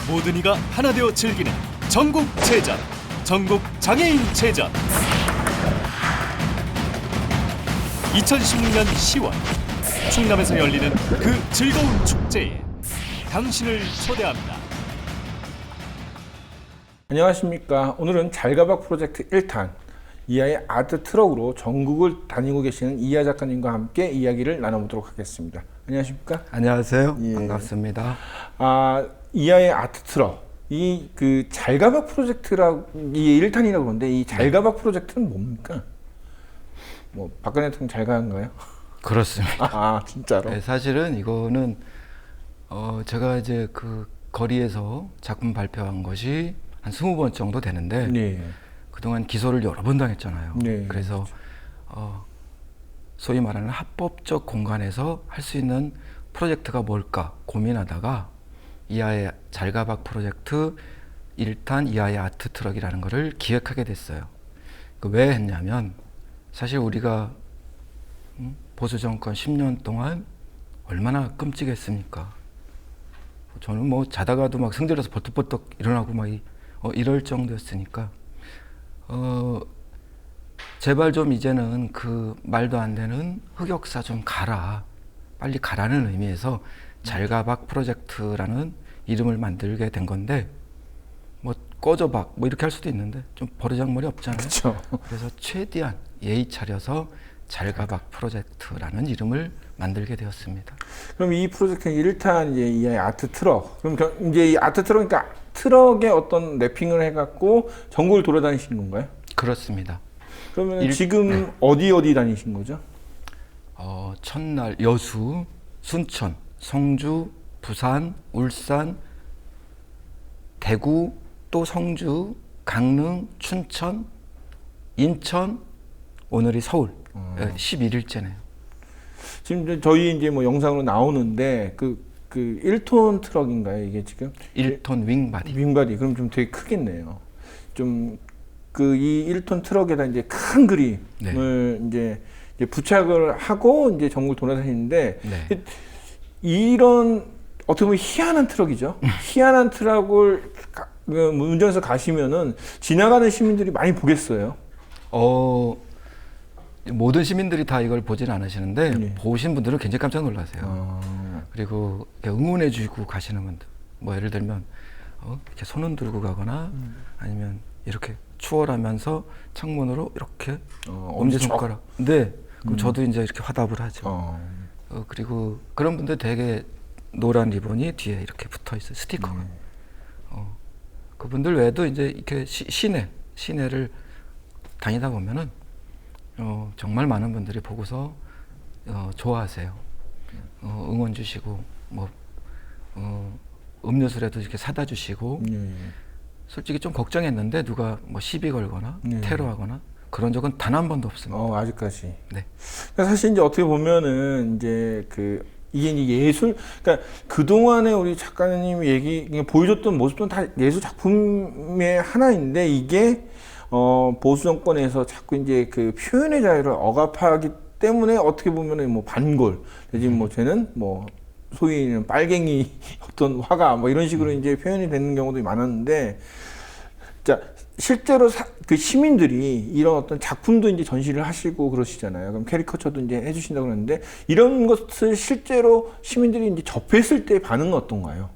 모든 이가 하나 되어 즐기는 전국 제전, 전국 장애인 제전. 2016년 10월 충남에서 열리는 그 즐거운 축제에 당신을 초대합니다. 안녕하십니까. 오늘은 잘가박 프로젝트 1탄 이하의 아트 트럭으로 전국을 다니고 계시는 이하 작가님과 함께 이야기를 나눠보도록 하겠습니다. 안녕하십니까? 안녕하세요. 예. 반갑습니다. 이하의 아트 트럭. 그 잘가박 프로젝트라고 이 1탄이라고 그러는데 이 잘가박 프로젝트는 뭡니까? 뭐 박근혜 대통령 잘 가는가요? 그렇습니다. 진짜로? 네, 사실은 이거는 제가 이제 그 거리에서 작품 발표한 것이 한 20번 정도 되는데 네. 그동안 기소를 여러 번 당했잖아요. 네. 그래서 소위 말하는 합법적 공간에서 할 수 있는 프로젝트가 뭘까 고민하다가 이하의 잘가박 프로젝트 1탄 이하의 아트 트럭이라는 거를 기획하게 됐어요. 왜 했냐면 사실 우리가 보수 정권 10년 동안 얼마나 끔찍했습니까? 저는 뭐 자다가도 막 승질해서 벌떡벌떡 일어나고 막 이럴 정도였으니까 제발 좀 이제는 그 말도 안 되는 흑역사 좀 가라, 빨리 가라는 의미에서 잘가박 프로젝트라는 이름을 만들게 된 건데 뭐 꺼져박 뭐 이렇게 할 수도 있는데 좀 버르장머리 없잖아요. 그렇죠. 그래서 최대한 예의 차려서 잘가박 프로젝트라는 이름을 만들게 되었습니다. 그럼 이 프로젝트는 1탄 이제 이하의 아트 트럭. 그럼 이제 이 아트 트럭, 그러니까 트럭에 어떤 랩핑을 해갖고 전국을 돌아다니시는 건가요? 그렇습니다. 그러면 지금 어디 다니신 거죠? 첫날 여수, 순천, 성주, 부산, 울산, 대구, 또 성주, 강릉, 춘천, 인천, 오늘이 서울. 11일째네요. 지금 저희 이제 뭐 영상으로 나오는데 그 1톤 트럭인가요, 이게 지금? 1톤 윙바디. 윙바디. 그럼 좀 되게 크겠네요. 좀 이 1톤 트럭에다 이제 큰 그림을 이제 부착을 하고 이제 전국을 돌아다니는데 네. 이런 어떻게 보면 희한한 트럭이죠. 희한한 트럭을 운전해서 가시면은 지나가는 시민들이 많이 보겠어요. 모든 시민들이 다 이걸 보진 않으시는데 네. 보신 분들은 굉장히 깜짝 놀라세요. 그리고 이렇게 응원해 주고 가시는 분들, 뭐 예를 들면 이렇게 손은 들고 가거나 아니면 이렇게 추월하면서 창문으로 이렇게 엄지손가락. 네. 그럼 저도 이제 이렇게 화답을 하죠. 그리고 그런 분들 되게 노란 리본이 뒤에 이렇게 붙어 있어요. 스티커가. 그분들 외에도 이제 이렇게 시내를 다니다 보면은 정말 많은 분들이 보고서 좋아하세요. 응원 주시고 뭐 음료수라도 이렇게 사다 주시고 솔직히 좀 걱정했는데 누가 뭐 시비 걸거나 테러하거나 그런 적은 단 한 번도 없습니다. 아직까지. 네. 사실 이제 어떻게 보면은 이제 이게 이제 예술, 그러니까 그동안에 우리 작가님이 보여줬던 모습은 다 예술 작품의 하나인데 이게 보수 정권에서 자꾸 이제 그 표현의 자유를 억압하기 때문에 어떻게 보면은 뭐 반골, 내지 뭐 쟤는 뭐 소위는 빨갱이 어떤 화가 뭐 이런 식으로 이제 표현이 되는 경우도 많았는데, 자 실제로 그 시민들이 이런 어떤 작품도 이제 전시를 하시고 그러시잖아요. 그럼 캐리커처도 이제 해주신다고 그러는데 이런 것을 실제로 시민들이 이제 접했을 때 반응은 어떤가요?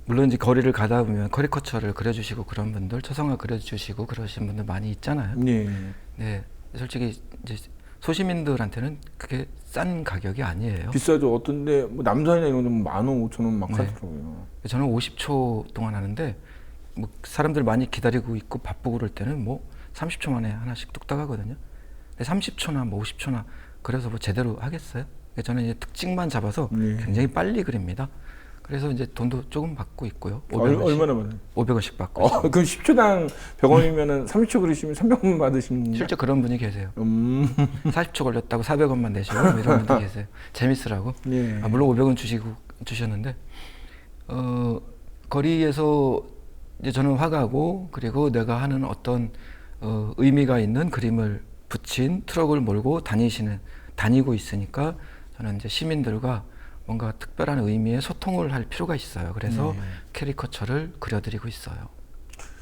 물론 이제 거리를 가다 보면 커리커처를 그려주시고 그런 분들, 초상화 그려주시고 그러신 분들 많이 있잖아요. 네. 네, 솔직히 이제 소시민들한테는 그게 싼 가격이 아니에요. 비싸죠. 어떤데 뭐 남산이나 이런 데는 15,000원 막 하더라고요. 저는 50초 동안 하는데 뭐 사람들 많이 기다리고 있고 바쁘고 그럴 때는 뭐 30초 만에 하나씩 뚝딱 하거든요. 근데 30초나 뭐 50초나 그래서 뭐 제대로 하겠어요? 저는 이제 특징만 잡아서 굉장히 빨리 그립니다. 그래서 이제 돈도 조금 받고 있고요. 500원씩, 얼마나 받아요? 500원씩 받고. 그럼 10초당 100원이면은 30초 그리시면 300원 받으시는 거예요? 실제 그런 분이 계세요. 40초 걸렸다고 400원만 내시고 뭐 이런 분이 계세요. 재밌으라고. 예. 물론 500원 주셨는데 거리에서 이제 저는 화가고 그리고 내가 하는 어떤 의미가 있는 그림을 붙인 트럭을 몰고 다니고 있으니까 저는 이제 시민들과 뭔가 특별한 의미의 소통을 할 필요가 있어요. 그래서 네. 캐리커처를 그려드리고 있어요.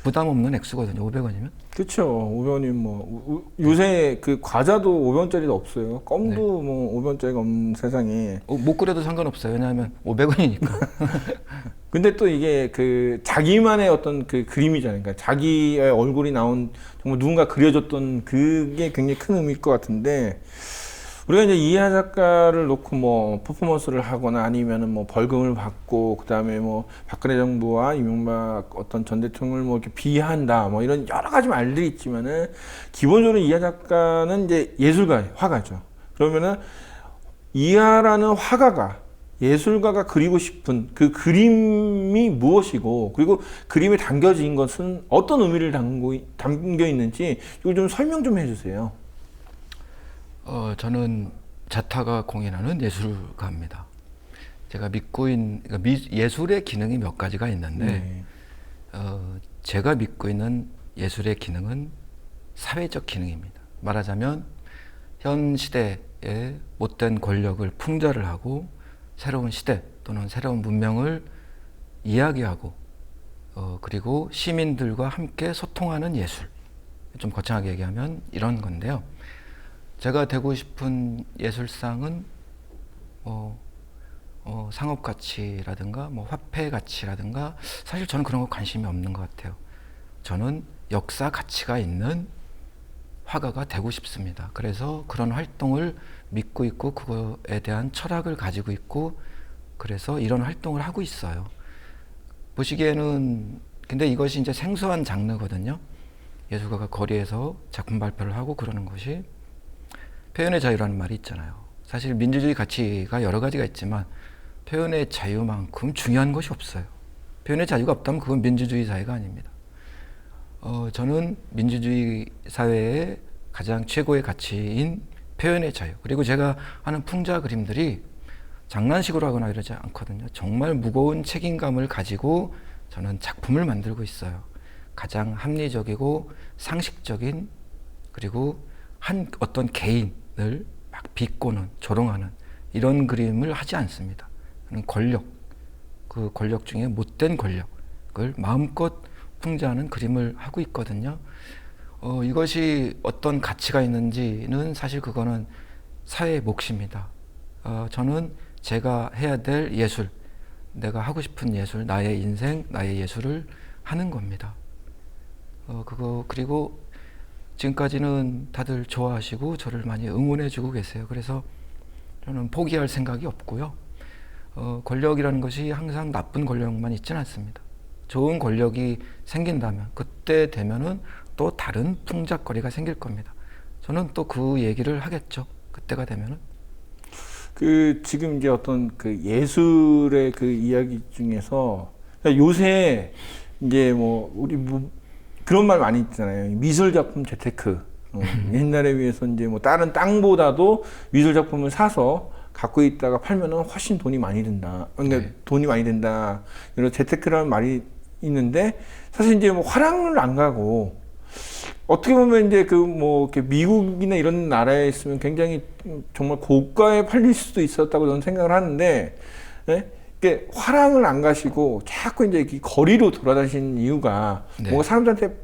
부담 없는 액수거든요. 500원이면. 그렇죠. 500원이 요새 그 과자도 500원짜리도 없어요. 껌도 네. 뭐 500원짜리가 없는 세상에. 못 그려도 상관없어요. 왜냐하면 500원이니까. 근데 또 이게 그 자기만의 어떤 그 그림이잖아요. 그러니까 자기의 얼굴이 나온 정말 누군가 그려줬던 그게 굉장히 큰 의미일 것 같은데 우리가 이제 이하 작가를 놓고 뭐 퍼포먼스를 하거나 아니면은 뭐 벌금을 받고 그다음에 뭐 박근혜 정부와 이명박 어떤 전 대통령을 뭐 이렇게 비하한다 뭐 이런 여러 가지 말들이 있지만은 기본적으로 이하 작가는 이제 예술가, 화가죠. 그러면은 이하라는 화가가 예술가가 그리고 싶은 그 그림이 무엇이고 그리고 그림에 담겨진 것은 어떤 의미를 담겨 있는지 이걸 좀 설명 좀 해주세요. 저는 자타가 공인하는 예술가입니다. 제가 믿고 있는 그러니까 예술의 기능이 몇 가지가 있는데 네. 제가 믿고 있는 예술의 기능은 사회적 기능입니다. 말하자면 현 시대의 못된 권력을 풍자를 하고 새로운 시대 또는 새로운 문명을 이야기하고 그리고 시민들과 함께 소통하는 예술. 좀 거창하게 얘기하면 이런 건데요. 제가 되고 싶은 예술상은 상업 가치라든가 뭐 화폐 가치라든가 사실 저는 그런 거 관심이 없는 것 같아요. 저는 역사 가치가 있는 화가가 되고 싶습니다. 그래서 그런 활동을 믿고 있고 그거에 대한 철학을 가지고 있고 그래서 이런 활동을 하고 있어요. 보시기에는 근데 이것이 이제 생소한 장르거든요. 예술가가 거리에서 작품 발표를 하고 그러는 것이 표현의 자유라는 말이 있잖아요. 사실 민주주의 가치가 여러 가지가 있지만 표현의 자유만큼 중요한 것이 없어요. 표현의 자유가 없다면 그건 민주주의 사회가 아닙니다. 저는 민주주의 사회의 가장 최고의 가치인 표현의 자유. 그리고 제가 하는 풍자 그림들이 장난식으로 하거나 이러지 않거든요. 정말 무거운 책임감을 가지고 저는 작품을 만들고 있어요. 가장 합리적이고 상식적인 그리고 한 어떤 개인을 막 비꼬는 조롱하는 이런 그림을 하지 않습니다. 권력, 그 권력 중에 못된 권력을 마음껏 풍자하는 그림을 하고 있거든요. 이것이 어떤 가치가 있는지는 사실 그거는 사회의 몫입니다. 저는 제가 해야 될 예술, 내가 하고 싶은 예술, 나의 인생, 나의 예술을 하는 겁니다. 그리고 지금까지는 다들 좋아하시고 저를 많이 응원해주고 계세요. 그래서 저는 포기할 생각이 없고요. 권력이라는 것이 항상 나쁜 권력만 있지는 않습니다. 좋은 권력이 생긴다면 그때 되면은 또 다른 풍작거리가 생길 겁니다. 저는 또 그 얘기를 하겠죠. 그때가 되면은. 그 지금 이제 어떤 그 예술의 그 이야기 중에서 요새 이제 뭐 우리 그런 말 많이 있잖아요. 미술 작품 재테크. 옛날에 비해서 이제 뭐 다른 땅보다도 미술 작품을 사서 갖고 있다가 팔면은 훨씬 돈이 많이 든다. 그러니까 네. 돈이 많이 된다. 이런 재테크라는 말이 있는데 사실 이제 뭐 화랑을 안 가고 어떻게 보면 이제 그 뭐 이렇게 미국이나 이런 나라에 있으면 굉장히 정말 고가에 팔릴 수도 있었다고 저는 생각을 하는데, 예? 이게 화랑을 안 가시고 자꾸 이제 이렇게 거리로 돌아다니시는 이유가 네. 뭔가 사람들한테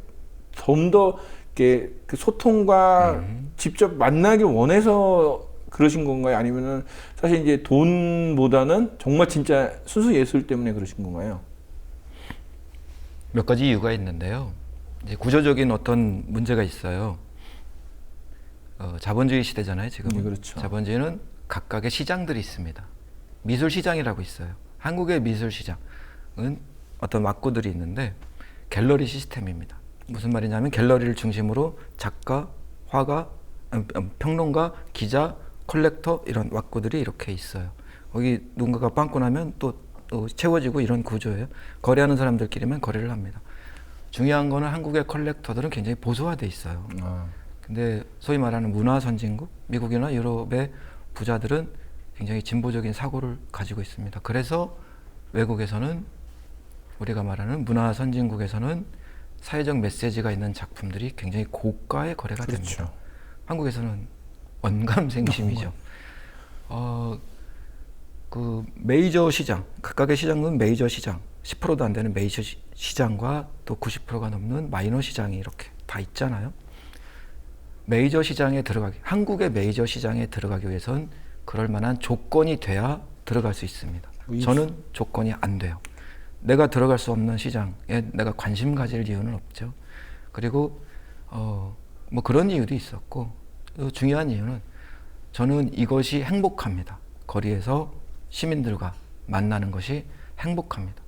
좀 더 이렇게 그 소통과 직접 만나길 원해서 그러신 건가요? 아니면은 사실 이제 돈보다는 정말 진짜 순수 예술 때문에 그러신 건가요? 몇 가지 이유가 있는데요. 이제 구조적인 어떤 문제가 있어요. 자본주의 시대잖아요, 지금. 네, 그렇죠. 자본주의는 각각의 시장들이 있습니다. 미술 시장이라고 있어요. 한국의 미술 시장은 어떤 막구들이 있는데 갤러리 시스템입니다. 무슨 말이냐면 갤러리를 중심으로 작가, 화가, 평론가, 기자, 컬렉터 이런 왁구들이 이렇게 있어요. 거기 누군가가 빵꾸 나면 또 채워지고 이런 구조예요. 거래하는 사람들끼리만 거래를 합니다. 중요한 거는 한국의 컬렉터들은 굉장히 보수화돼 있어요. 근데 소위 말하는 문화 선진국, 미국이나 유럽의 부자들은 굉장히 진보적인 사고를 가지고 있습니다. 그래서 외국에서는 우리가 말하는 문화 선진국에서는 사회적 메시지가 있는 작품들이 굉장히 고가의 거래가 그렇죠. 됩니다. 한국에서는 언감생심이죠. 그 메이저 시장, 각각의 시장은 메이저 시장, 10%도 안 되는 메이저 시장과 또 90%가 넘는 마이너 시장이 이렇게 다 있잖아요. 메이저 시장에 들어가기, 한국의 메이저 시장에 들어가기 위해선 그럴 만한 조건이 돼야 들어갈 수 있습니다. 저는 조건이 안 돼요. 내가 들어갈 수 없는 시장에 내가 관심 가질 이유는 없죠. 그리고 뭐 그런 이유도 있었고, 또 중요한 이유는 저는 이것이 행복합니다. 거리에서 시민들과 만나는 것이 행복합니다.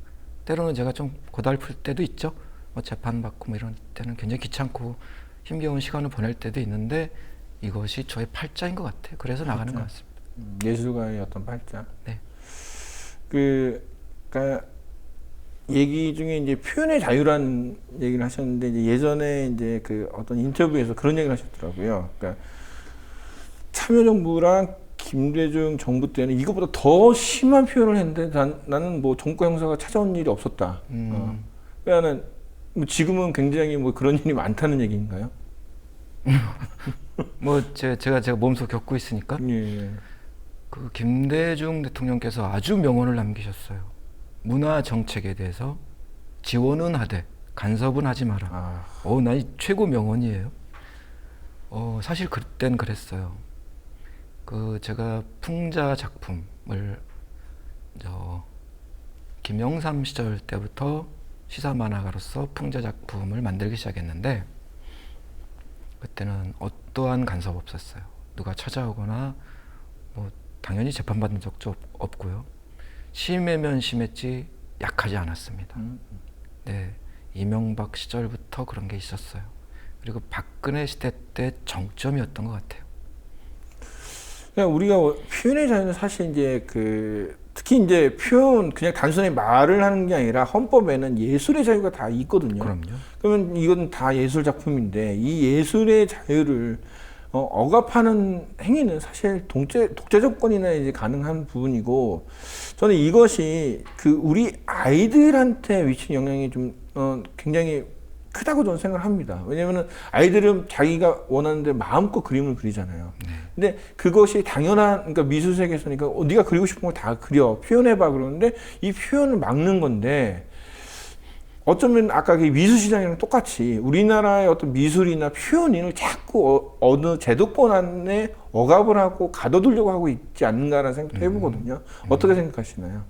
때로는 제가 좀 고달플 때도 있죠. 뭐 재판받고 뭐 이런 때는 굉장히 귀찮고 힘겨운 시간을 보낼 때도 있는데 이것이 저의 팔자인 것 같아요. 그래서 나가는 것 같습니다. 예술가의 어떤 팔자. 네. 그러니까 얘기 중에 이제 표현의 자유라는 얘기를 하셨는데 이제 예전에 이제 그 어떤 인터뷰에서 그런 얘기를 하셨더라고요. 그러니까 참여정부랑 김대중 정부 때는 이것보다 더 심한 표현을 했는데 나는 뭐 정권 형사가 찾아온 일이 없었다. 그러니까는 뭐 지금은 굉장히 뭐 그런 일이 많다는 얘기인가요? 뭐 제가 몸소 겪고 있으니까. 예. 그 김대중 대통령께서 아주 명언을 남기셨어요. 문화 정책에 대해서 지원은 하되 간섭은 하지 마라. 나 최고 명언이에요. 사실 그땐 그랬어요. 그 제가 풍자 작품을 김영삼 시절 때부터 시사 만화가로서 풍자 작품을 만들기 시작했는데 그때는 어떠한 간섭 없었어요. 누가 찾아오거나 뭐 당연히 재판받은 적도 없고요. 심하면 심했지 약하지 않았습니다. 네, 이명박 시절부터 그런 게 있었어요. 그리고 박근혜 시대 때 정점이었던 것 같아요. 그냥 우리가 표현의 자유는 사실 이제 특히 이제 표현 그냥 단순히 말을 하는 게 아니라 헌법에는 예술의 자유가 다 있거든요. 그럼요. 그러면 이건 다 예술 작품인데 이 예술의 자유를 억압하는 행위는 사실 독재정권이나 이제 가능한 부분이고 저는 이것이 우리 아이들한테 미친 영향이 좀 굉장히 크다고 저는 생각을 합니다. 왜냐면은 아이들은 자기가 원하는데 마음껏 그림을 그리잖아요. 근데 그것이 당연한, 그러니까 미술 세계에서니까 네가 그리고 싶은 거 다 그려, 표현해봐 그러는데 이 표현을 막는 건데 어쩌면 아까 그 미술 시장이랑 똑같이 우리나라의 어떤 미술이나 표현을 자꾸 어느 제도권 안에 억압을 하고 가둬두려고 하고 있지 않는가라는 생각도 해보거든요. 어떻게 생각하시나요?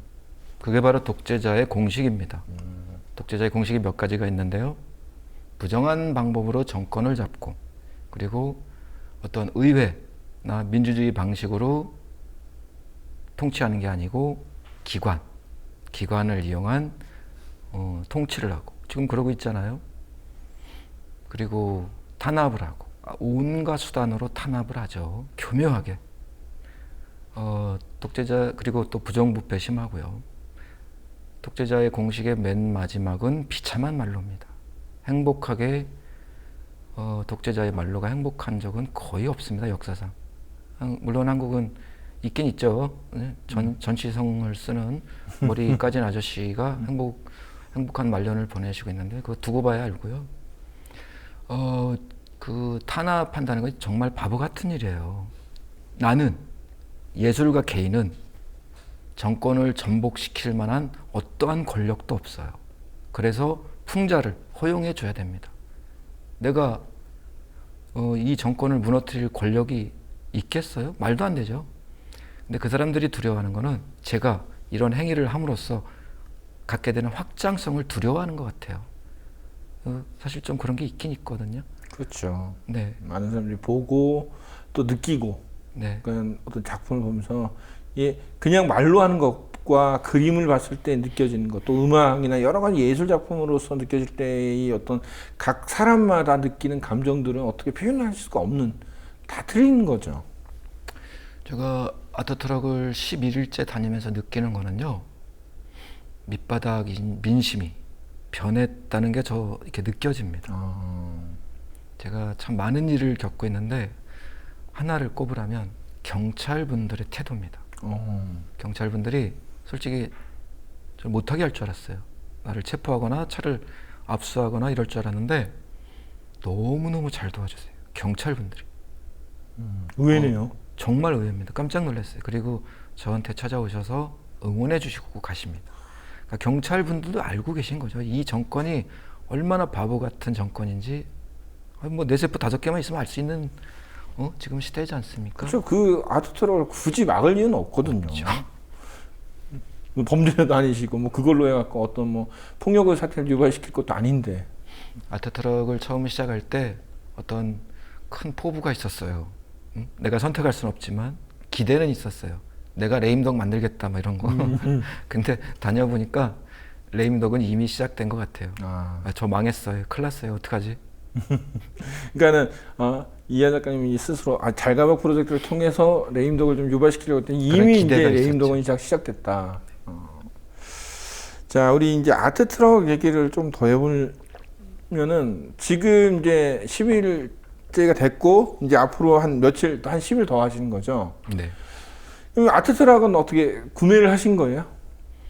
그게 바로 독재자의 공식입니다. 독재자의 공식이 몇 가지가 있는데요. 부정한 방법으로 정권을 잡고 그리고 어떤 의회나 민주주의 방식으로 통치하는 게 아니고 기관을 이용한 통치를 하고 지금 그러고 있잖아요. 그리고 탄압을 하고 온갖 수단으로 탄압을 하죠. 교묘하게. 독재자 그리고 또 부정부패 심하고요. 독재자의 공식의 맨 마지막은 비참한 말로입니다. 행복하게 독재자의 말로가 행복한 적은 거의 없습니다. 역사상. 물론 한국은 있긴 있죠. 전치성을 쓰는 머리 까진 아저씨가 행복한 말년을 보내시고 있는데 그거 두고 봐야 알고요. 그 탄압한다는 건 정말 바보 같은 일이에요. 나는 예술가 개인은 정권을 전복시킬 만한 어떠한 권력도 없어요. 그래서 풍자를 허용해 줘야 됩니다. 내가 이 정권을 무너뜨릴 권력이 있겠어요? 말도 안 되죠. 근데 그 사람들이 두려워하는 거는 제가 이런 행위를 함으로써 갖게 되는 확장성을 두려워하는 것 같아요. 사실 좀 그런 게 있긴 있거든요. 그렇죠. 네. 많은 사람들이 보고 또 느끼고 네. 그런 어떤 작품을 보면서 그냥 말로 하는 것과 그림을 봤을 때 느껴지는 것, 또 음악이나 여러 가지 예술 작품으로서 느껴질 때의 어떤 각 사람마다 느끼는 감정들은 어떻게 표현할 수가 없는, 다 틀린 거죠. 제가 아트트럭을 11일째 다니면서 느끼는 거는요. 밑바닥 민심이 변했다는 게 저 이렇게 느껴집니다. 제가 참 많은 일을 겪고 있는데 하나를 꼽으라면 경찰분들의 태도입니다. 경찰분들이 솔직히 좀 못하게 할 줄 알았어요. 나를 체포하거나 차를 압수하거나 이럴 줄 알았는데 너무너무 잘 도와주세요. 경찰분들이. 의외네요. 정말 의외입니다. 깜짝 놀랐어요. 그리고 저한테 찾아오셔서 응원해 주시고 가십니다. 그러니까 경찰 분들도 알고 계신 거죠. 이 정권이 얼마나 바보 같은 정권인지 뭐 뇌세포 5개만 있으면 알 수 있는 지금 시대지 않습니까? 그렇죠. 그 아트 트럭을 굳이 막을 이유는 없거든요. 그렇죠. 뭐 범죄도 아니시고 뭐 그걸로 해갖고 어떤 뭐 폭력의 사태를 유발시킬 것도 아닌데. 아트 트럭을 처음 시작할 때 어떤 큰 포부가 있었어요. 내가 선택할 수는 없지만 기대는 있었어요. 내가 레임덕 만들겠다 뭐 이런 거. 근데 다녀보니까 레임덕은 이미 시작된 것 같아요. 저 망했어요. 큰일 났어요. 어떡하지? 그러니까는 이하 작가님이 스스로 잘가박 프로젝트를 통해서 레임덕을 좀 유발시키려고 했더니 이미 이제 레임덕은 시작됐다. 자, 우리 이제 아트 트럭 얘기를 좀 더 해보면은 지금 이제 10일째가 됐고 이제 앞으로 한 며칠 한 10일 더 하시는 거죠. 네. 그럼 아트 트럭은 어떻게 구매를 하신 거예요?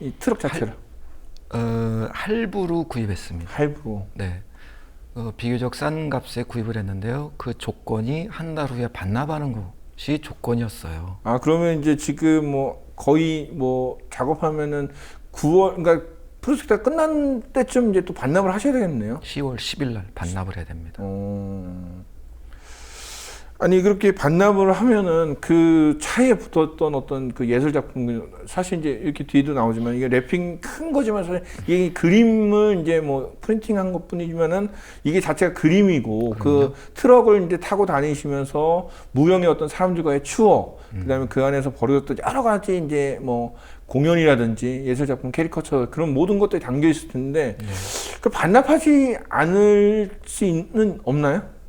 이 트럭 자체를? 할부로 구입했습니다. 할부로. 네. 비교적 싼 값에 구입을 했는데요. 그 조건이 한 달 후에 반납하는 것이 조건이었어요. 그러면 이제 지금 뭐 거의 뭐 작업하면은 9월, 그러니까 프로젝트가 끝난 때쯤 이제 또 반납을 하셔야 되겠네요. 10월 10일 날 반납을 해야 됩니다. 아니 그렇게 반납을 하면은 그 차에 붙었던 어떤 그 예술 작품, 사실 이제 이렇게 뒤에도 나오지만 이게 랩핑 큰 거지만 사실 이게 그림을 이제 뭐 프린팅한 것뿐이지만은 이게 자체가 그림이고 그 트럭을 이제 타고 다니시면서 무형의 어떤 사람들과의 추억, 그다음에 그 안에서 벌어졌던 여러 가지 이제 뭐 공연이라든지 예술 작품, 캐리커처 그런 모든 것들이 담겨 있을 텐데 그 반납하지 않을 수 있는 없나요?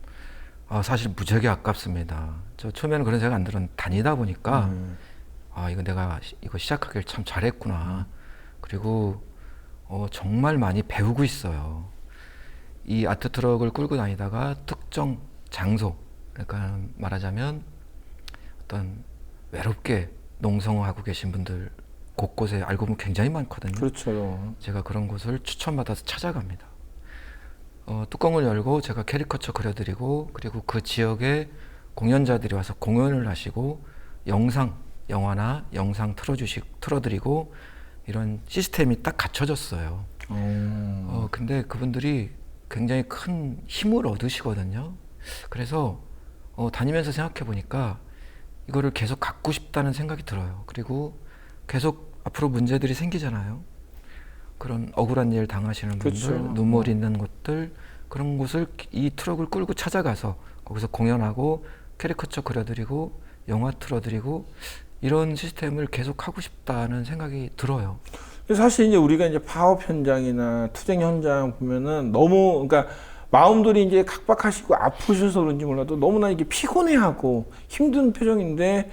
사실 무지하게 아깝습니다. 저 처음에는 그런 생각 안 들었는데 다니다 보니까 이거 내가 이거 시작하길 참 잘했구나. 그리고 정말 많이 배우고 있어요. 이 아트 트럭을 끌고 다니다가 특정 장소, 그러니까 말하자면 어떤 외롭게 농성하고 계신 분들 곳곳에 알고 보면 굉장히 많거든요. 그렇죠. 제가 그런 곳을 추천받아서 찾아갑니다. 뚜껑을 열고 제가 캐리커처 그려드리고, 그리고 그 지역에 공연자들이 와서 공연을 하시고 영화나 영상 틀어드리고 이런 시스템이 딱 갖춰졌어요. 근데 그분들이 굉장히 큰 힘을 얻으시거든요. 그래서 다니면서 생각해 보니까 이거를 계속 갖고 싶다는 생각이 들어요. 그리고 계속 앞으로 문제들이 생기잖아요. 그런 억울한 일 당하시는 분들, 그렇죠. 눈물 있는 곳들, 그런 곳을 이 트럭을 끌고 찾아가서 거기서 공연하고 캐리커처 그려드리고 영화 틀어드리고 이런 시스템을 계속 하고 싶다는 생각이 들어요. 사실 이제 우리가 이제 파업 현장이나 투쟁 현장 보면은 너무, 그러니까 마음들이 이제 각박하시고 아프셔서 그런지 몰라도 너무나 이게 피곤해하고 힘든 표정인데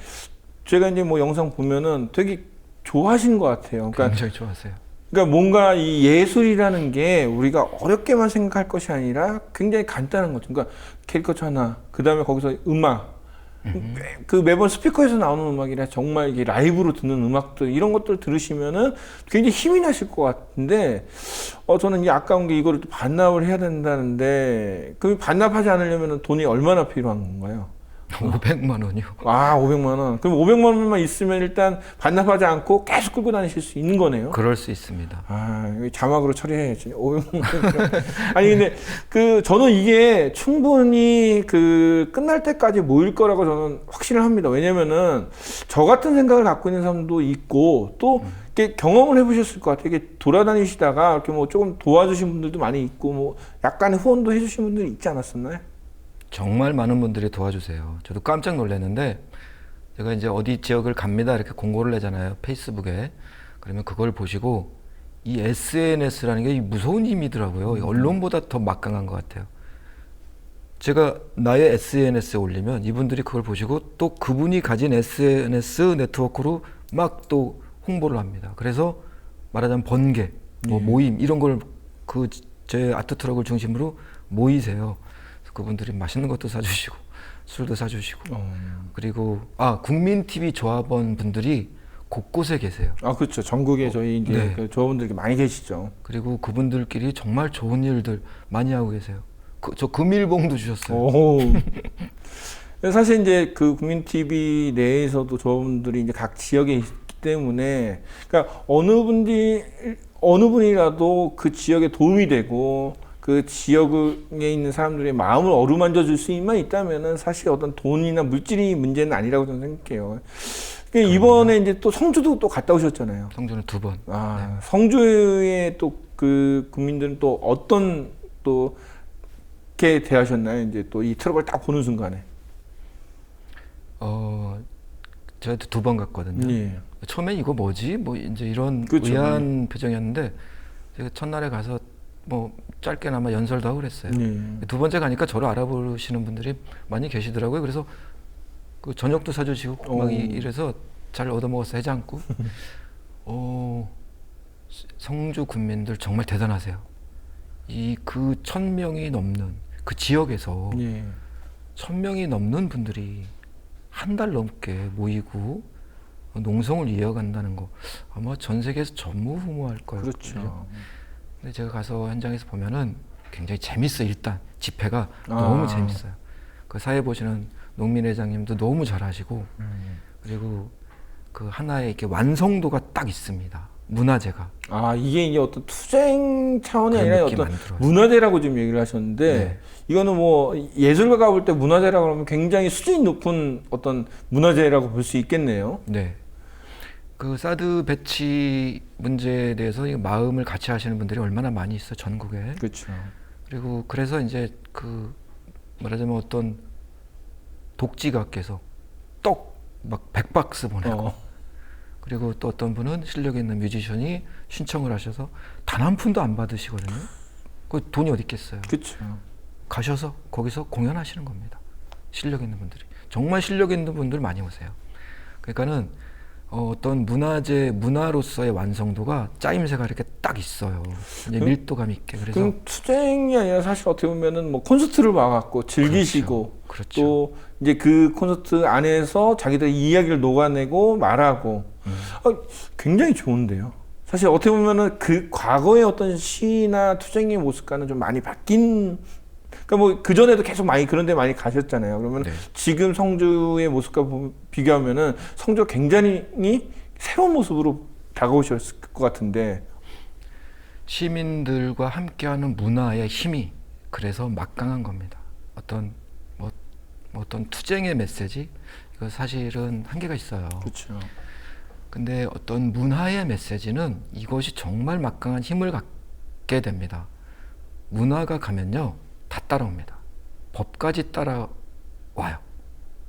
제가 이제 뭐 영상 보면은 되게 좋아하시는 것 같아요. 그러니까 굉장히 좋아하세요. 그러니까 뭔가 이 예술이라는 게 우리가 어렵게만 생각할 것이 아니라 굉장히 간단한 거죠. 그러니까 캐리커처 하나, 그 다음에 거기서 음악, 그 매번 스피커에서 나오는 음악이라 정말 이게 라이브로 듣는 음악들 이런 것들 들으시면은 굉장히 힘이 나실 것 같은데 저는 이제 아까운 게 이거를 또 반납을 해야 된다는데 그 반납하지 않으려면 돈이 얼마나 필요한 건가요? 500만 원이요. 500만 원. 그럼 500만 원만 있으면 일단 반납하지 않고 계속 끌고 다니실 수 있는 거네요. 그럴 수 있습니다. 여기 자막으로 처리해야지. 500만 원. 아니 근데 저는 이게 충분히 끝날 때까지 모일 거라고 저는 확신을 합니다. 왜냐면은 저 같은 생각을 갖고 있는 사람도 있고 또 이렇게 경험을 해보셨을 것 같아요. 이게 돌아다니시다가 이렇게 뭐 조금 도와주신 분들도 많이 있고 뭐 약간의 후원도 해주신 분들이 있지 않았었나요? 정말 많은 분들이 도와주세요. 저도 깜짝 놀랐는데 제가 이제 어디 지역을 갑니다 이렇게 공고를 내잖아요, 페이스북에. 그러면 그걸 보시고 이 SNS라는 게 무서운 힘이더라고요. 언론보다 더 막강한 것 같아요. 제가 나의 SNS에 올리면 이분들이 그걸 보시고 또 그분이 가진 SNS 네트워크로 막 또 홍보를 합니다. 그래서 말하자면 번개, 뭐 모임 이런 걸 제 아트 트럭을 중심으로 모이세요. 그분들이 맛있는 것도 사주시고 술도 사주시고 그리고 국민TV 조합원 분들이 곳곳에 계세요. 그렇죠. 전국에 저희 이제 네. 그 조합원들이 많이 계시죠. 그리고 그분들끼리 정말 좋은 일들 많이 하고 계세요. 저 금일봉도 주셨어요. 오. 사실 이제 그 국민TV 내에서도 조합원들이 이제 각 지역에 때문에 그러니까 어느 분이라도 그 지역에 도움이 되고 그 지역에 있는 사람들의 마음을 어루만져 줄 수만 있다면은 사실 어떤 돈이나 물질이 문제는 아니라고 저는 생각해요. 그러니까 이번에 이제 또 성주도 또 갔다 오셨잖아요. 성주는 2번. 아, 성주에 또 그 국민들은 또 어떤 또 게 대하셨나요? 이제 또 이 트럭을 딱 보는 순간에. 저희도 2번 갔거든요. 예. 처음엔 이거 뭐지? 뭐 이제 이런 그렇죠. 의아한 표정이었는데 제가 첫날에 가서 뭐 짧게나마 연설도 하고 그랬어요. 예. 2번째 가니까 저를 알아보시는 분들이 많이 계시더라고요. 그래서 그 저녁도 사주시고 막 이래서 잘 얻어먹었어요. 해장국. 성주 군민들 정말 대단하세요. 이 그 1,000명이 넘는 그 지역에서 예. 1,000명이 넘는 분들이 한 달 넘게 모이고 농성을 이어간다는 거 아마 전 세계에서 전무후무할 거예요. 그렇죠. 근데 제가 가서 현장에서 보면은 굉장히 재밌어요. 일단 집회가 너무 재밌어요. 그 사회 보시는 농민회장님도 너무 잘하시고 그리고 그 하나의 이렇게 완성도가 딱 있습니다. 문화재가. 아, 이게 이제 어떤 투쟁 차원이 그런 아니라 느낌 어떤 안 들어요. 문화재라고 지금 얘기를 하셨는데 네. 이거는 뭐 예술가가 볼 때 문화재라고 하면 굉장히 수준이 높은 어떤 문화재라고 볼 수 있겠네요. 네. 그 사드 배치 문제에 대해서 이 마음을 같이 하시는 분들이 얼마나 많이 있어요, 전국에. 그렇죠. 그리고 그래서 이제 그 말하자면 어떤 독지가께서 떡 막 100박스 보내고 그리고 또 어떤 분은 실력 있는 뮤지션이 신청을 하셔서 단 한 푼도 안 받으시거든요. 그 돈이 어디 있겠어요. 그렇죠. 가셔서 거기서 공연하시는 겁니다. 실력 있는 분들이. 정말 실력 있는 분들 많이 오세요. 그러니까는 어떤 문화로서의 완성도가 짜임새가 이렇게 딱 있어요. 이제 밀도감 있게. 그래서 그럼 투쟁이 아니라 사실 어떻게 보면은 뭐 콘서트를 와갖고 즐기시고 그렇죠. 또 이제 그 콘서트 안에서 자기들의 이야기를 녹아내고 말하고 굉장히 좋은데요. 사실 어떻게 보면은 그 과거의 어떤 시나 투쟁의 모습과는 좀 많이 바뀐. 그러니까 뭐 그 전에도 계속 그런 데 많이 가셨잖아요. 그러면 네. 지금 성주의 모습과 비교하면은 성주가 굉장히 새로운 모습으로 다가오셨을 것 같은데. 시민들과 함께하는 문화의 힘이 그래서 막강한 겁니다. 어떤 어떤 투쟁의 메시지 이거 사실은 한계가 있어요. 그렇죠. 근데 어떤 문화의 메시지는 이것이 정말 막강한 힘을 갖게 됩니다. 문화가 가면요 다 따라옵니다. 법까지 따라와요.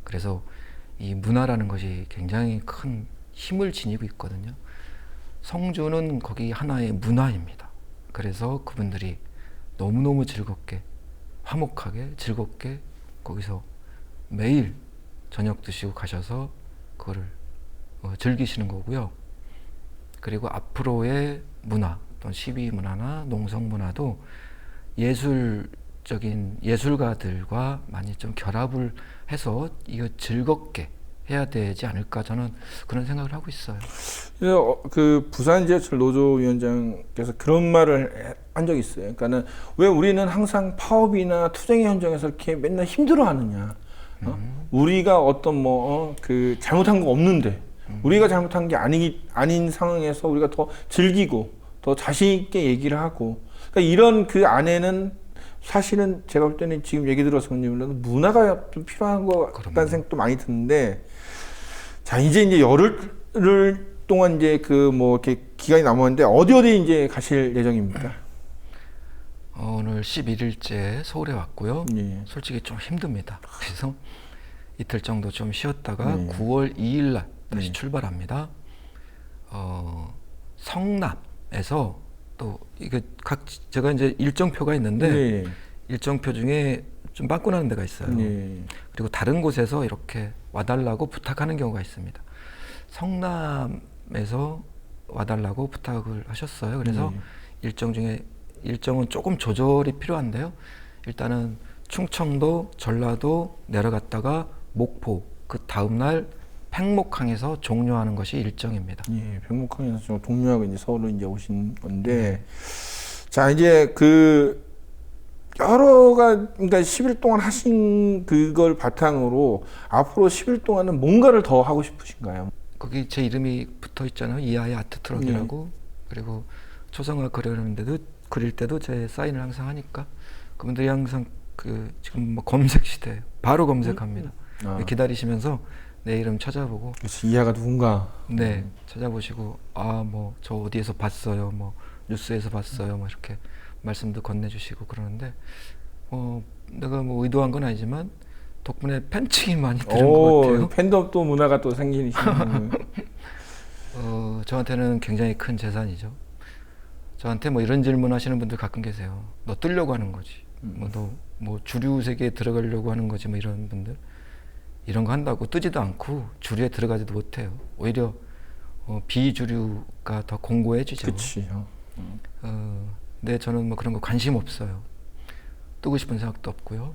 그래서 이 문화라는 것이 굉장히 큰 힘을 지니고 있거든요. 성주는 거기 하나의 문화입니다. 그래서 그분들이 너무너무 즐겁게 화목하게 즐겁게 거기서 매일 저녁 드시고 가셔서 그거를 즐기시는 거고요. 그리고 앞으로의 문화, 또 시비 문화나 농성 문화도 예술적인 예술가들과 많이 좀 결합을 해서 이거 즐겁게 해야 되지 않을까 저는 그런 생각을 하고 있어요. 그 부산지하철 노조위원장께서 그런 말을 한 적이 있어요. 그러니까는 왜 우리는 항상 파업이나 투쟁의 현장에서 이렇게 맨날 힘들어하느냐? 우리가 어떤 그 잘못한 거 없는데 우리가 잘못한 게 아닌 상황에서 우리가 더 즐기고 더 자신 있게 얘기를 하고 그러니까 이런 그 안에는 사실은 제가 볼 때는 지금 얘기 들어서 그런지 몰라도 문화가 좀 필요한 것 같다는 생각도 많이 드는데 자 이제 열흘 동안 이제 그 이렇게 기간이 남았는데 어디 이제 가실 예정입니까? 오늘 11일째 서울에 왔고요. 예. 솔직히 좀 힘듭니다. 그래서 이틀 정도 좀 쉬었다가 9월 2일 날 다시 출발합니다. 성남에서 또 이게 제가 이제 일정표가 있는데 일정표 중에 좀 빠꾸나는 데가 있어요. 그리고 다른 곳에서 이렇게 와달라고 부탁하는 경우가 있습니다. 성남에서 와달라고 부탁을 하셨어요. 그래서 일정은 조금 조절이 필요한데요. 일단은 충청도, 전라도 내려갔다가 목포, 그 다음날 팽목항에서 종료하는 것이 일정입니다. 예, 팽목항에서 종료하고 이제 서울로 이제 오신 건데, 자 이제 그 그러니까 10일 동안 하신 그걸 바탕으로 앞으로 10일 동안은 뭔가를 더 하고 싶으신가요? 거기 제 이름이 붙어 있잖아요. 이하의 아트 트럭이라고. 그리고 초상화 그릴 때도 제 사인을 항상 하니까 그분들이 항상 그 지금 뭐 검색 시대 바로 검색합니다. 기다리시면서 내 이름 찾아보고. 그렇지, 이하가 누군가. 네, 찾아보시고 뭐 저 어디에서 봤어요, 뭐 뉴스에서 봤어요, 뭐 이렇게 말씀도 건네주시고 그러는데 내가 뭐 의도한 건 아니지만 덕분에 팬층이 많이 들은 것 같아요. 팬덤 또 문화가 또 생기시는. 저한테는 굉장히 큰 재산이죠. 저한테 뭐 이런 질문 하시는 분들 가끔 계세요. 너 뜨려고 하는 거지. 너 뭐 주류 세계에 들어가려고 하는 거지. 뭐 이런 분들. 이런 거 한다고 뜨지도 않고 주류에 들어가지도 못해요. 오히려 비주류가 더 공고해지죠. 그치. 근데 저는 뭐 그런 거 관심 없어요. 뜨고 싶은 생각도 없고요.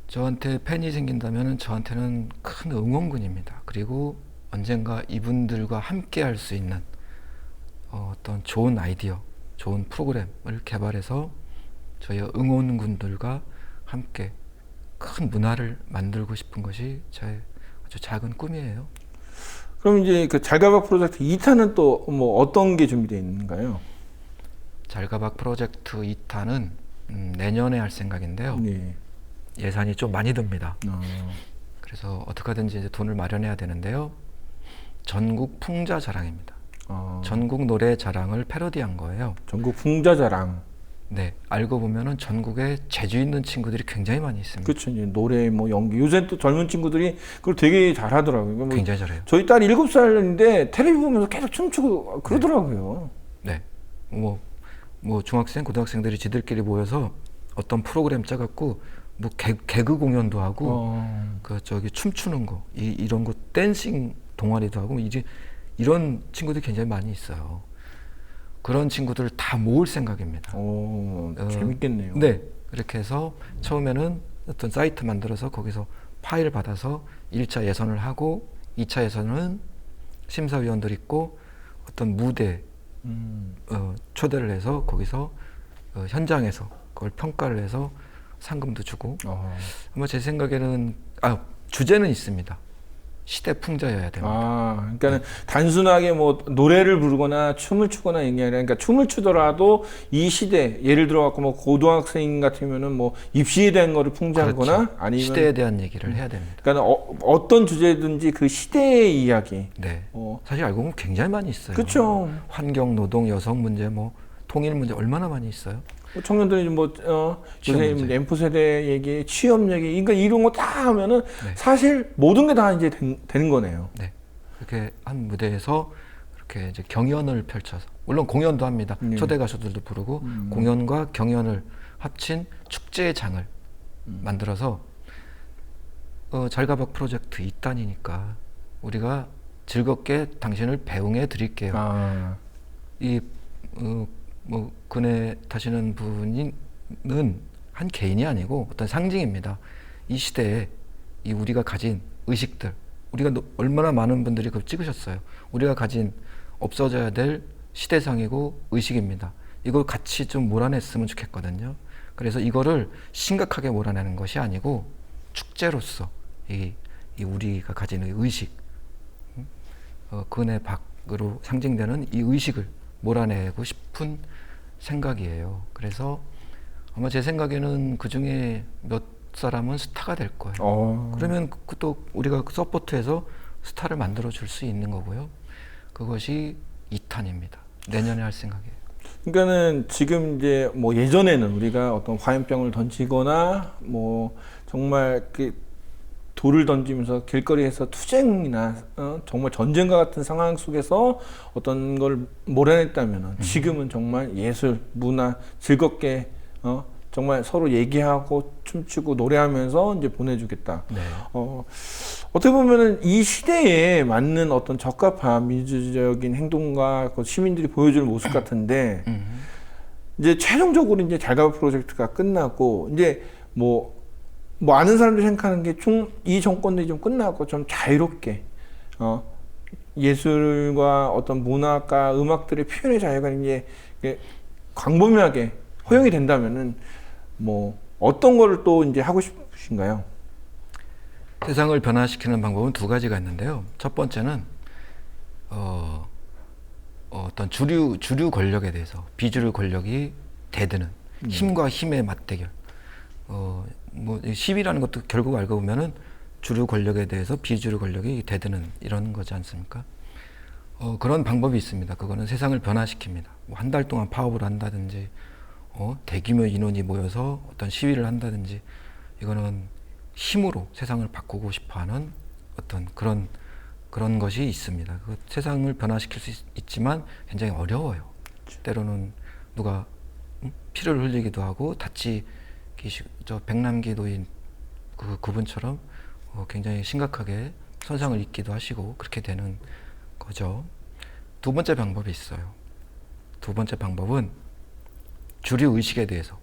저한테 팬이 생긴다면 저한테는 큰 응원군입니다. 그리고 언젠가 이분들과 함께 할 수 있는 어떤 좋은 아이디어, 좋은 프로그램을 개발해서 저희 응원군들과 함께 큰 문화를 만들고 싶은 것이 저의 아주 작은 꿈이에요. 그럼 이제 그 잘가박 프로젝트 2탄은 또 뭐 어떤 게 준비되어 있는가요? 잘가박 프로젝트 2탄은 내년에 할 생각인데요. 네. 예산이 좀 많이 듭니다. 그래서 어떻게 하든지 이제 돈을 마련해야 되는데요. 전국 풍자 자랑입니다. 전국 노래 자랑을 패러디한 거예요. 전국 풍자 자랑. 네, 알고 보면은 전국에 재주 있는 친구들이 굉장히 많이 있습니다. 그렇죠. 이제 노래, 뭐 연기. 요새 또 젊은 친구들이 그걸 되게 잘하더라고요. 뭐 굉장히 잘해요. 저희 딸 7살인데 텔레비 보면서 계속 춤추고 그러더라고요. 네, 뭐 중학생, 고등학생들이 지들끼리 모여서 어떤 프로그램 짜갖고 뭐 개그 공연도 하고 그 저기 춤추는 거, 이런 거 댄싱 동아리도 하고 이런 친구들이 굉장히 많이 있어요. 그런 친구들을 다 모을 생각입니다. 재밌겠네요. 네, 그렇게 해서 처음에는 어떤 사이트 만들어서 거기서 파일 받아서 1차 예선을 하고 2차 예선은 심사위원들 있고 어떤 무대 초대를 해서 거기서 현장에서 그걸 평가를 해서 상금도 주고 아마 제 생각에는 주제는 있습니다. 시대 풍자여야 됩니다. 그러니까 단순하게 뭐 노래를 부르거나 춤을 추거나 이게 아니라, 그러니까 춤을 추더라도 이 시대, 예를 들어 갖고 뭐 고등학생 같으면은 뭐 입시에 대한 거를 풍자하거나 그렇죠. 아니면 시대에 대한 얘기를 해야 됩니다. 그러니까 어떤 주제든지 그 시대의 이야기. 네. 사실 알고 보면 굉장히 많이 있어요. 그렇죠. 환경, 노동, 여성 문제, 뭐 통일 문제 얼마나 많이 있어요. 청년들이 요새 램프 세대 얘기, 취업 얘기, 그러니까 이런 거 다 하면은 사실 모든 게 다 이제 되는 거네요. 네. 그렇게 한 무대에서 이렇게 이제 경연을 펼쳐서, 물론 공연도 합니다. 초대 가수들도 부르고 공연과 경연을 합친 축제의 장을 만들어서 잘가박 프로젝트 2단이니까 우리가 즐겁게 당신을 배웅해 드릴게요. 뭐 그네 타시는 분은 한 개인이 아니고 어떤 상징입니다. 이 시대에 이 우리가 가진 의식들, 우리가 얼마나 많은 분들이 그걸 찍으셨어요. 우리가 가진 없어져야 될 시대상이고 의식입니다. 이걸 같이 좀 몰아냈으면 좋겠거든요. 그래서 이거를 심각하게 몰아내는 것이 아니고 축제로서 이 우리가 가진 의식, 그네 밖으로 상징되는 이 의식을 몰아내고 싶은 생각이에요. 그래서 아마 제 생각에는 그 중에 몇 사람은 스타가 될 거예요. 그러면 또 우리가 서포트해서 스타를 만들어 줄 수 있는 거고요. 그것이 2탄입니다. 내년에 할 생각이에요. 그러니까는 지금 이제 뭐 예전에는 우리가 어떤 화염병을 던지거나 뭐 정말 돌을 던지면서 길거리에서 투쟁이나 정말 전쟁과 같은 상황 속에서 어떤 걸 몰아냈다면 지금은 정말 예술, 문화 즐겁게 정말 서로 얘기하고 춤추고 노래하면서 이제 보내주겠다. 네. 어떻게 보면은 이 시대에 맞는 어떤 적합한 민주적인 행동과 그 시민들이 보여주는 모습 같은데 이제 최종적으로 이제 잘가박 프로젝트가 끝나고 이제 뭐 아는 사람들이 생각하는 게 이 정권들이 좀 끝나고 좀 자유롭게 예술과 어떤 문화과 음악들의 표현의 자유가 이제 광범위하게 허용이 된다면은 뭐 어떤 거를 또 이제 하고 싶으신가요? 세상을 변화시키는 방법은 두 가지가 있는데요. 첫 번째는 어떤 주류 권력에 대해서 비주류 권력이 대드는 힘과 힘의 맞대결. 뭐 시위라는 것도 결국 알고 보면은 주류 권력에 대해서 비주류 권력이 대드는 이런 거지 않습니까? 그런 방법이 있습니다. 그거는 세상을 변화시킵니다. 뭐 한 달 동안 파업을 한다든지, 대규모 인원이 모여서 어떤 시위를 한다든지, 이거는 힘으로 세상을 바꾸고 싶어하는 어떤 그런 것이 있습니다. 그 세상을 변화시킬 수 있지만 굉장히 어려워요. 때로는 누가 피를 흘리기도 하고 저 백남기 노인 그분처럼 굉장히 심각하게 손상을 입기도 하시고 그렇게 되는 거죠. 두 번째 방법이 있어요. 두 번째 방법은 주류 의식에 대해서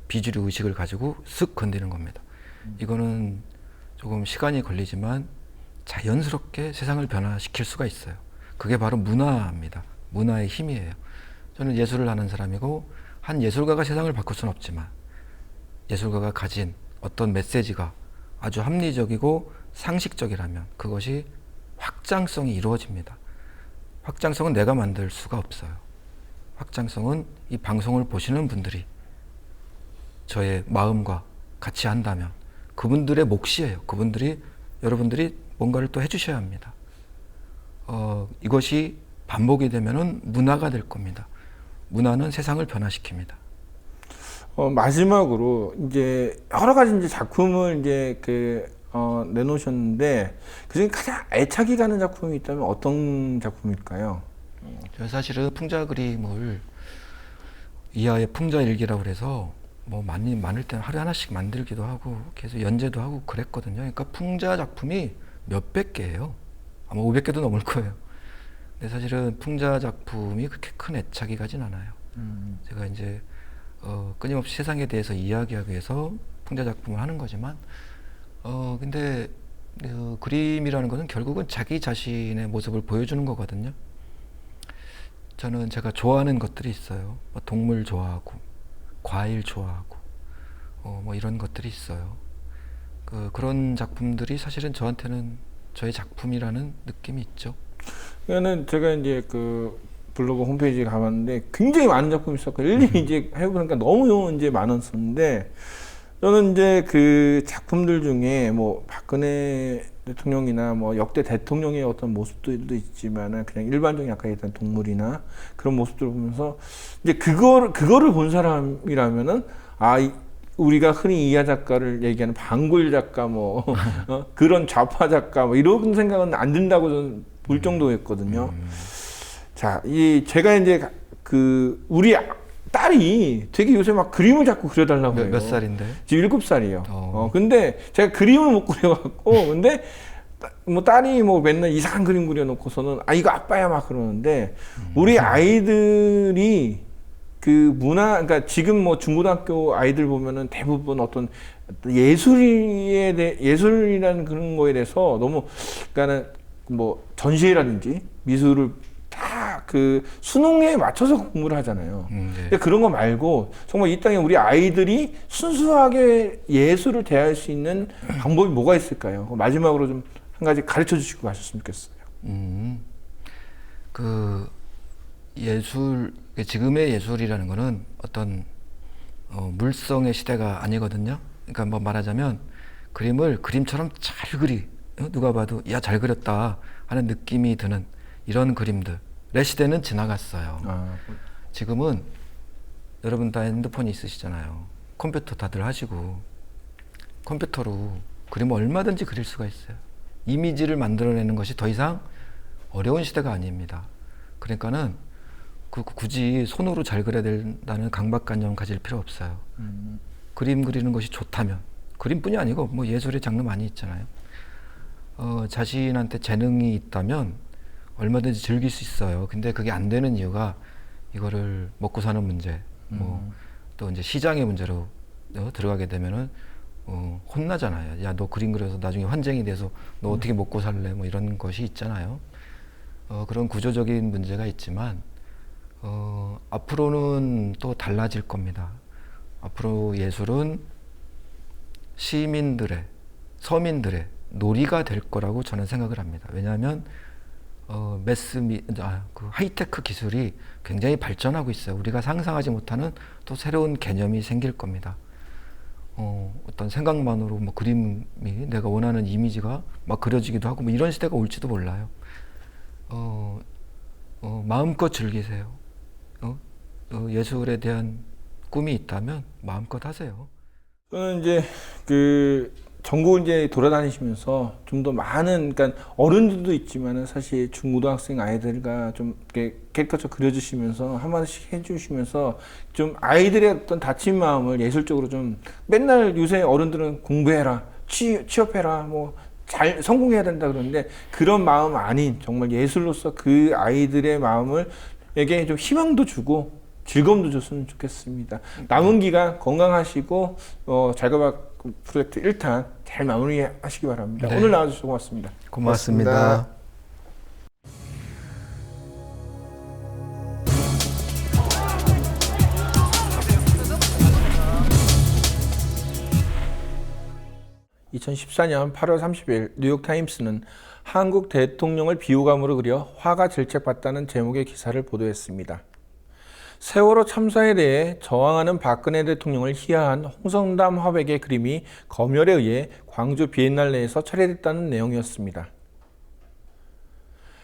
비주류 의식을 가지고 쓱 건드리는 겁니다. 이거는 조금 시간이 걸리지만 자연스럽게 세상을 변화시킬 수가 있어요. 그게 바로 문화입니다. 문화의 힘이에요. 저는 예술을 하는 사람이고 한 예술가가 세상을 바꿀 수는 없지만 예술가가 가진 어떤 메시지가 아주 합리적이고 상식적이라면 그것이 확장성이 이루어집니다. 확장성은 내가 만들 수가 없어요. 확장성은 이 방송을 보시는 분들이 저의 마음과 같이 한다면 그분들의 몫이에요. 여러분들이 뭔가를 또 해주셔야 합니다. 이것이 반복이 되면은 문화가 될 겁니다. 문화는 세상을 변화시킵니다. 마지막으로 이제 여러 가지 이제 작품을 이제 내놓으셨는데 그중에 가장 애착이 가는 작품이 있다면 어떤 작품일까요? 저 사실은 풍자 그림을 이하의 풍자 일기라고 그래서 뭐 많을 때는 하루에 하나씩 만들기도 하고 계속 연재도 하고 그랬거든요. 그러니까 풍자 작품이 몇백 개예요. 아마 500개도 넘을 거예요. 근데 사실은 풍자 작품이 그렇게 큰 애착이 가진 않아요. 제가 이제 끊임없이 세상에 대해서 이야기하기 위해서 풍자 작품을 하는 거지만 근데 그림이라는 것은 결국은 자기 자신의 모습을 보여주는 거거든요. 저는 제가 좋아하는 것들이 있어요. 뭐 동물 좋아하고 과일 좋아하고 뭐 이런 것들이 있어요. 그런 작품들이 사실은 저한테는 저의 작품이라는 느낌이 있죠. 그러니까는 제가 이제 블로그 홈페이지에 가봤는데 굉장히 많은 작품이 있었고 일일이 이제 해보니까 너무 이제 많았었는데 저는 이제 그 작품들 중에 뭐 박근혜 대통령이나 뭐 역대 대통령의 어떤 모습들도 있지만은 그냥 일반적인 아까 얘기했던 동물이나 그런 모습들을 보면서 이제 그거를 본 사람이라면은 우리가 흔히 이하 작가를 얘기하는 방굴 작가 뭐 그런 좌파 작가 뭐 이런 생각은 안 든다고 저는 볼 정도였거든요. 자, 제가 이제 우리 딸이 되게 요새 막 그림을 자꾸 그려달라고 해요. 몇 살인데? 지금 7살이에요. 근데 제가 그림을 못 그려갖고, 근데 뭐 딸이 뭐 맨날 이상한 그림 그려놓고서는 이거 아빠야 막 그러는데, 우리 아이들이 그러니까 지금 뭐 중고등학교 아이들 보면은 대부분 어떤 예술이라는 그런 거에 대해서 너무, 그러니까는 뭐 전시회라든지 미술을 다 수능에 맞춰서 공부를 하잖아요. 네. 근데 그런 거 말고 정말 이 땅에 우리 아이들이 순수하게 예술을 대할 수 있는 방법이 뭐가 있을까요? 마지막으로 좀 한 가지 가르쳐 주시고 가셨으면 좋겠어요. 지금의 예술이라는 거는 어떤 물성의 시대가 아니거든요. 그러니까 뭐 말하자면 그림을 그림처럼 잘 누가 봐도 야, 잘 그렸다 하는 느낌이 드는 이런 그림들의 시대는 지나갔어요. 지금은 여러분 다 핸드폰이 있으시잖아요. 컴퓨터 다들 하시고 컴퓨터로 그림을 얼마든지 그릴 수가 있어요. 이미지를 만들어내는 것이 더 이상 어려운 시대가 아닙니다. 그러니까는 굳이 손으로 잘 그려야 된다는 강박관념 가질 필요 없어요. 그림 그리는 것이 좋다면 그림뿐이 아니고 뭐 예술의 장르 많이 있잖아요. 자신한테 재능이 있다면 얼마든지 즐길 수 있어요. 근데 그게 안 되는 이유가 이거를 먹고 사는 문제, 또 이제 시장의 문제로 들어가게 되면은 혼나잖아요. 야, 너 그림 그려서 나중에 환쟁이 돼서 너 어떻게 먹고 살래? 뭐 이런 것이 있잖아요. 그런 구조적인 문제가 있지만 앞으로는 또 달라질 겁니다. 앞으로 예술은 시민들의, 서민들의 놀이가 될 거라고 저는 생각을 합니다. 왜냐하면 그 하이테크 기술이 굉장히 발전하고 있어요. 우리가 상상하지 못하는 또 새로운 개념이 생길 겁니다. 어떤 생각만으로 뭐 그림이 내가 원하는 이미지가 막 그려지기도 하고 뭐 이런 시대가 올지도 몰라요. 마음껏 즐기세요. 예술에 대한 꿈이 있다면 마음껏 하세요. 저는 이제 그 전국을 이제 돌아다니시면서 좀 더 많은, 그러니까 어른들도 있지만은 사실 중고등학생 아이들과 좀 이렇게 캐릭터처럼 그려주시면서 한마디씩 해주시면서 좀 아이들의 어떤 다친 마음을 예술적으로 좀 맨날 요새 어른들은 공부해라, 취업해라, 뭐 잘 성공해야 된다 그러는데 그런 마음 아닌 정말 예술로서 그 아이들의 마음을 에게 좀 희망도 주고 즐거움도 줬으면 좋겠습니다. 남은 기간 건강하시고 잘가박 프로젝트 1탄 잘 마무리하시기 바랍니다. 네. 오늘 나와주셔서 고맙습니다. 고맙습니다. 2014년 8월 30일 뉴욕타임스는 한국 대통령을 비호감으로 그려 화가 질책받다는 제목의 기사를 보도했습니다. 세월호 참사에 대해 저항하는 박근혜 대통령을 희화한 홍성담 화백의 그림이 검열에 의해 광주 비엔날레에서 철회됐다는 내용이었습니다.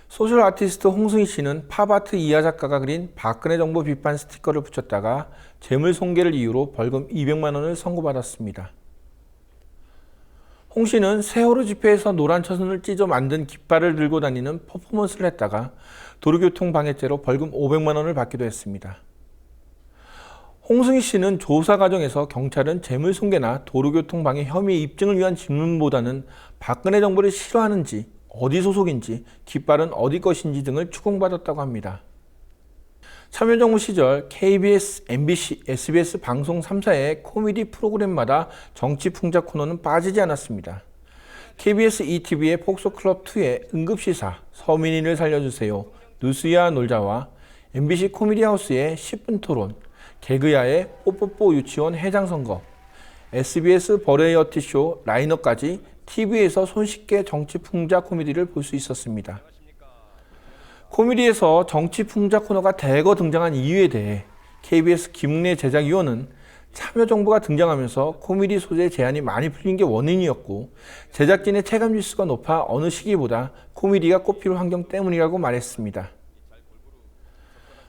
소셜 아티스트 홍승희 씨는 팝아트 이하 작가가 그린 박근혜 정부 비판 스티커를 붙였다가 재물 손괴를 이유로 벌금 200만 원을 선고받았습니다. 홍 씨는 세월호 집회에서 노란 처선을 찢어 만든 깃발을 들고 다니는 퍼포먼스를 했다가 도로교통 방해죄로 벌금 500만 원을 받기도 했습니다. 홍승희 씨는 조사 과정에서 경찰은 재물손괴나 도로교통 방해 혐의 입증을 위한 질문보다는 박근혜 정부를 싫어하는지, 어디 소속인지, 깃발은 어디 것인지 등을 추궁받았다고 합니다. 참여정부 시절 KBS, MBC, SBS 방송 3사의 코미디 프로그램마다 정치 풍자 코너는 빠지지 않았습니다. KBS ETV의 폭소클럽2의 응급시사, 서민이를 살려주세요, 뉴스야 놀자와 MBC 코미디하우스의 10분 토론, 개그야의 뽀뽀뽀 유치원 회장선거, SBS 버레이어티쇼 라인업까지 TV에서 손쉽게 정치 풍자 코미디를 볼 수 있었습니다. 코미디에서 정치 풍자 코너가 대거 등장한 이유에 대해 KBS 김웅래 제작위원은 참여정부가 등장하면서 코미디 소재 제한이 많이 풀린 게 원인이었고 제작진의 체감 지수가 높아 어느 시기보다 코미디가 꼽힐 환경 때문이라고 말했습니다.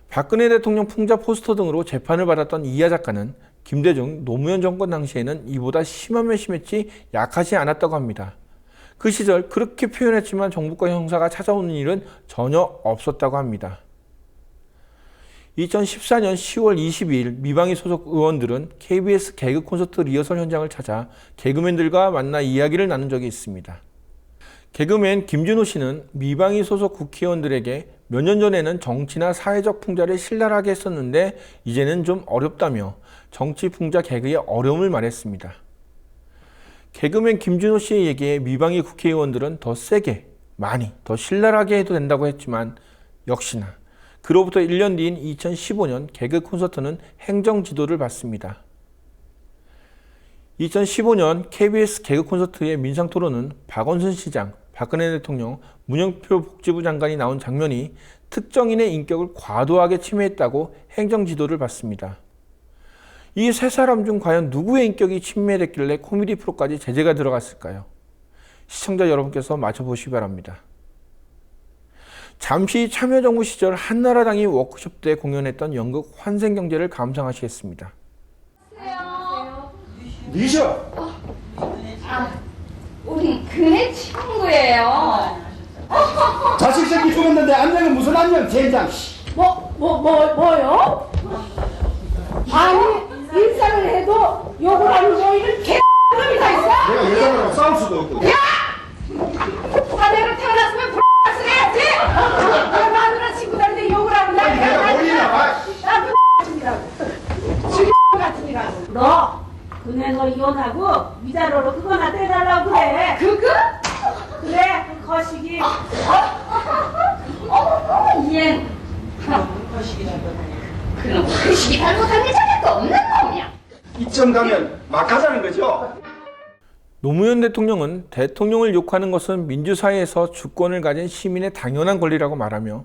박근혜 대통령 풍자 포스터 등으로 재판을 받았던 이하 작가는 김대중, 노무현 정권 당시에는 이보다 심하면 심했지 약하지 않았다고 합니다. 그 시절 그렇게 표현했지만 정부과 형사가 찾아오는 일은 전혀 없었다고 합니다. 2014년 10월 22일 미방위 소속 의원들은 KBS 개그 콘서트 리허설 현장을 찾아 개그맨들과 만나 이야기를 나눈 적이 있습니다. 개그맨 김준호 씨는 미방위 소속 국회의원들에게 몇 년 전에는 정치나 사회적 풍자를 신랄하게 했었는데 이제는 좀 어렵다며 정치 풍자 개그의 어려움을 말했습니다. 개그맨 김준호 씨의 얘기에 미방위 국회의원들은 더 세게, 많이, 더 신랄하게 해도 된다고 했지만 역시나 그로부터 1년 뒤인 2015년 개그 콘서트는 행정 지도를 받습니다. 2015년 KBS 개그 콘서트의 민상 토론은 박원순 시장, 박근혜 대통령, 문영표 복지부 장관이 나온 장면이 특정인의 인격을 과도하게 침해했다고 행정 지도를 받습니다. 이 세 사람 중 과연 누구의 인격이 침해됐길래 코미디 프로까지 제재가 들어갔을까요? 시청자 여러분께서 맞춰보시기 바랍니다. 잠시 참여정부 시절 한나라당이 워크숍 때 공연했던 연극 환생경제를 감상하시겠습니다. 니셔! 우리 그네 친구예요. 자식 새끼 죽었는데 안녕은 무슨 안녕 젠장. 뭐요? 아니, 인사를 해도 욕을 하는 너희는 개놈이 다 있어? 내가 여자랑 싸울 수도 없고. 내가 태어났으면 X를 해야지! 내 마누라 친구들한테 욕을 하고 내가 어린이나 봐. 나쁜 X이라고. X 같으니라고. 너 이혼하고 위자료로 그거나 떼달라고 그래. 그거? 그래, 그 거시기. 얘. 그럼 거시기 잘못한 게 자격도 없는 놈이야. 이점 가면 막 가자는 거죠? 노무현 대통령은 대통령을 욕하는 것은 민주사회에서 주권을 가진 시민의 당연한 권리라고 말하며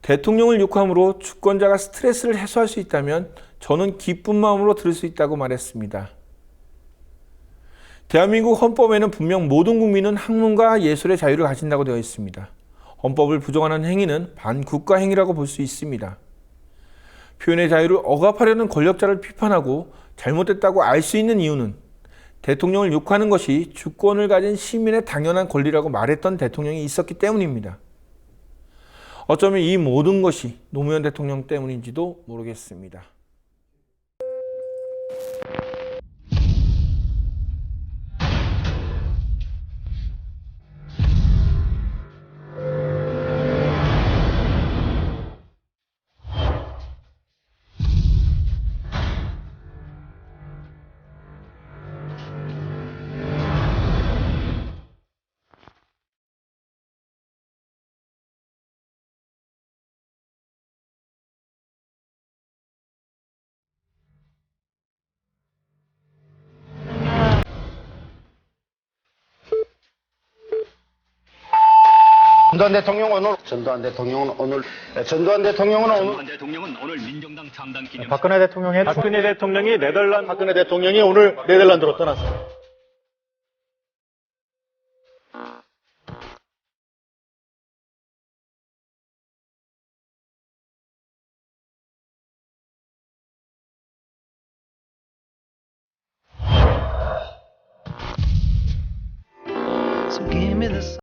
대통령을 욕함으로 주권자가 스트레스를 해소할 수 있다면 저는 기쁜 마음으로 들을 수 있다고 말했습니다. 대한민국 헌법에는 분명 모든 국민은 학문과 예술의 자유를 가진다고 되어 있습니다. 헌법을 부정하는 행위는 반국가 행위라고 볼 수 있습니다. 표현의 자유를 억압하려는 권력자를 비판하고 잘못됐다고 알 수 있는 이유는 대통령을 욕하는 것이 주권을 가진 시민의 당연한 권리라고 말했던 대통령이 있었기 때문입니다. 어쩌면 이 모든 것이 노무현 대통령 때문인지도 모르겠습니다. 전두환 대통령은 오늘 민정당 창당 기념 박근혜 대통령이 오늘 네덜란드로 떠났습니다.